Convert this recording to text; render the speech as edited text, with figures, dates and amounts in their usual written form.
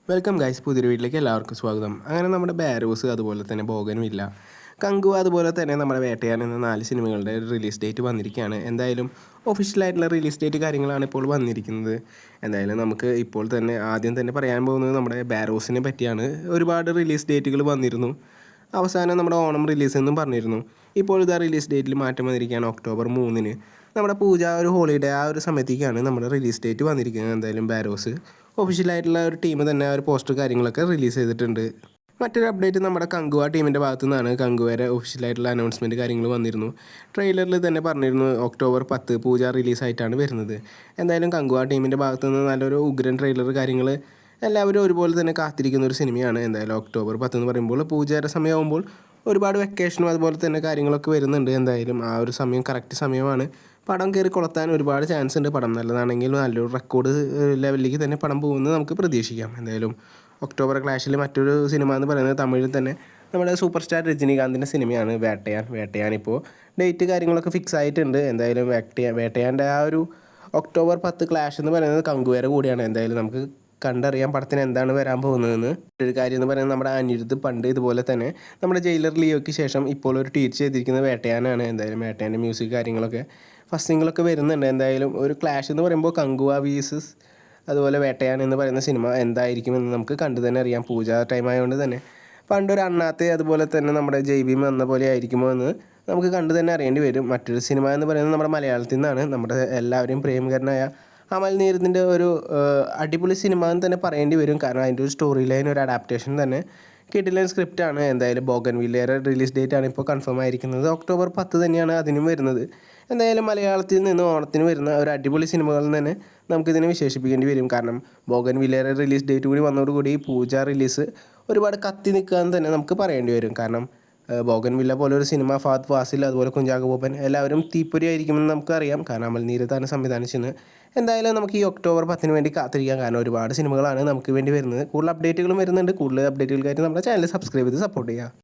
Welcome guys, പുതിയൊരു വീട്ടിലേക്ക് എല്ലാവർക്കും സ്വാഗതം. അങ്ങനെ നമ്മുടെ ബാരോസ്, അതുപോലെ തന്നെ ബോഗൻവില്ല, കങ്കുവ, അതുപോലെ തന്നെ നമ്മുടെ വേട്ടയാൻ എന്ന 4 സിനിമകളുടെ റിലീസ് ഡേറ്റ് വന്നിരിക്കുകയാണ്. എന്തായാലും ഒഫീഷ്യലായിട്ടുള്ള റിലീസ് ഡേറ്റ് കാര്യങ്ങളാണ് ഇപ്പോൾ വന്നിരിക്കുന്നത്. എന്തായാലും നമുക്ക് ഇപ്പോൾ തന്നെ ആദ്യം തന്നെ പറയാൻ പോകുന്നത് നമ്മുടെ ബാരോസിനെ പറ്റിയാണ്. ഒരുപാട് റിലീസ് ഡേറ്റുകൾ വന്നിരുന്നു. അവസാനം നമ്മുടെ ഓണം റിലീസ് എന്നും പറഞ്ഞിരുന്നു. ഇപ്പോൾ ഇതാ റിലീസ് ഡേറ്റിൽ മാറ്റം വന്നിരിക്കുകയാണ്. ഒക്ടോബർ 3-ന് നമ്മുടെ പൂജ ഒരു ഹോളിഡേ ആ ഒരു സമയത്തേക്കാണ് നമ്മുടെ റിലീസ് ഡേറ്റ് വന്നിരിക്കുന്നത്. എന്തായാലും ബാരോസ് ഒഫീഷ്യലായിട്ടുള്ള ഒരു ടീം തന്നെ ഒരു പോസ്റ്റർ കാര്യങ്ങളൊക്കെ റിലീസ് ചെയ്തിട്ടുണ്ട്. മറ്റൊരു അപ്ഡേറ്റ് നമ്മുടെ കങ്കുവ ടീമിൻ്റെ ഭാഗത്തു നിന്നാണ്. കങ്കുവയുടെ ഒഫീഷ്യലായിട്ടുള്ള അനൗൺസ്മെൻറ്റ് കാര്യങ്ങൾ വന്നിരുന്നു. ട്രെയിലറിൽ തന്നെ പറഞ്ഞിരുന്നു ഒക്ടോബർ 10 പൂജ റിലീസായിട്ടാണ് വരുന്നത്. എന്തായാലും കങ്കുവ ടീമിൻ്റെ ഭാഗത്തു നിന്ന് നല്ലൊരു ഉഗ്രൻ ട്രെയിലർ കാര്യങ്ങൾ എല്ലാവരും ഒരുപോലെ തന്നെ കാത്തിരിക്കുന്ന ഒരു സിനിമയാണ്. എന്തായാലും ഒക്ടോബർ 10 എന്ന് പറയുമ്പോൾ പൂജയുടെ സമയമാകുമ്പോൾ ഒരുപാട് വെക്കേഷനും അതുപോലെ തന്നെ കാര്യങ്ങളൊക്കെ വരുന്നുണ്ട്. എന്തായാലും ആ ഒരു സമയം കറക്റ്റ് സമയമാണ്. പടം കയറി കൊളുത്താൻ ഒരുപാട് ചാൻസ് ഉണ്ട്. പടം നല്ലതാണെങ്കിൽ നല്ലൊരു റെക്കോർഡ് ലെവലിലേക്ക് തന്നെ പടം പോകുമെന്ന് നമുക്ക് പ്രതീക്ഷിക്കാം. എന്തായാലും ഒക്ടോബർ ക്ലാഷിൽ മറ്റൊരു സിനിമ എന്ന് പറയുന്നത് തമിഴിൽ തന്നെ നമ്മുടെ സൂപ്പർ സ്റ്റാർ രജനീകാന്തിൻ്റെ സിനിമയാണ് വേട്ടയാൻ ഇപ്പോൾ ഡേറ്റ് കാര്യങ്ങളൊക്കെ ഫിക്സ് ആയിട്ടുണ്ട്. എന്തായാലും വേട്ടയാൻ്റെ ആ ഒരു ഒക്ടോബർ 10 ക്ലാഷ് എന്ന് പറയുന്നത് കങ്കുവേര കൂടിയാണ്. എന്തായാലും നമുക്ക് കണ്ടറിയാം പടത്തിന് എന്താണ് വരാൻ പോകുന്നതെന്ന്. ഒരു കാര്യം എന്ന് പറയുന്നത് നമ്മുടെ അനിരുദ്ധ് പണ്ട് ഇതുപോലെ തന്നെ നമ്മുടെ ജയിലർ ലിയോയ്ക്ക് ശേഷം ഇപ്പോൾ ഒരു ട്വീറ്റ് ചെയ്തിരിക്കുന്നത് വേട്ടയാനാണ്. എന്തായാലും വേട്ടയാൻ്റെ മ്യൂസിക് കാര്യങ്ങളൊക്കെ ഫസ്റ്റ് സിംഗിളൊക്കെ വരുന്നുണ്ട്. എന്തായാലും ഒരു ക്ലാഷ് എന്ന് പറയുമ്പോൾ കങ്കുവ വീസസ് അതുപോലെ വേട്ടയാൻ എന്ന് പറയുന്ന സിനിമ എന്തായിരിക്കുമെന്ന് നമുക്ക് കണ്ടു തന്നെ അറിയാം. പൂജ ടൈം ആയതുകൊണ്ട് തന്നെ പണ്ടൊരു അണ്ണാത്തെ അതുപോലെ തന്നെ നമ്മുടെ ജൈബീം എന്ന പോലെ ആയിരിക്കുമോ എന്ന് നമുക്ക് കണ്ടു തന്നെ അറിയേണ്ടി വരും. മറ്റൊരു സിനിമ എന്ന് പറയുന്നത് നമ്മുടെ മലയാളത്തിൽ നിന്നാണ്. നമ്മുടെ എല്ലാവരെയും പ്രേമകരനായ അമൽ നീരദിൻ്റെ ഒരു അടിപൊളി സിനിമ എന്ന് തന്നെ പറയേണ്ടി വരും. കാരണം അതിൻ്റെ ഒരു സ്റ്റോറി ലൈൻ, ഒരു അഡാപ്റ്റേഷൻ തന്നെ കിടിലൻ സ്ക്രിപ്റ്റാണ്. എന്തായാലും ബോഗൻവില്ലയുടെ റിലീസ് ഡേറ്റ് ആണ് ഇപ്പോൾ കൺഫേം ആയിരിക്കുന്നത്. ഒക്ടോബർ 10 തന്നെയാണ് അതിനും വരുന്നത്. എന്തായാലും മലയാളത്തിൽ നിന്ന് ഓണത്തിന് വരുന്ന ഒരു അടിപൊളി സിനിമകളിൽ തന്നെ നമുക്കിതിനെ വിശേഷിപ്പിക്കേണ്ടി വരും. കാരണം ബോഗൻവില്ലയുടെ റിലീസ് ഡേറ്റ് കൂടി വന്നതോടുകൂടി പൂജ റിലീസ് ഒരുപാട് കത്തി നിൽക്കുകയെന്ന് തന്നെ നമുക്ക് പറയേണ്ടി വരും. കാരണം ബോഗൻവില്ല പോലെ ഒരു സിനിമ ഫഹദ് ഫാസിൽ അതുപോലെ കുഞ്ചാക്കോ ബോബൻ എല്ലാവരും തീപ്പൊരി ആയിരിക്കുമെന്ന് നമുക്കറിയാം. കാരണം അമൽ നീരദാണ് സംവിധാനിച്ചത്. എന്തായാലും നമുക്ക് ഈ ഒക്ടോബർ 10-ന് വേണ്ടി കാത്തിരിക്കാം. കാരണം ഒരുപാട് സിനിമകളാണ് നമുക്ക് വേണ്ടി വരുന്നത്. കൂടുതൽ അപ്ഡേറ്റുകളും വരുന്നുണ്ട്. കൂടുതൽ അപ്ഡേറ്റുകൾക്കായിട്ട് നമ്മുടെ ചാനൽ സബ്സ്ക്രൈബ് ചെയ്ത് സപ്പോർട്ട് ചെയ്യുക.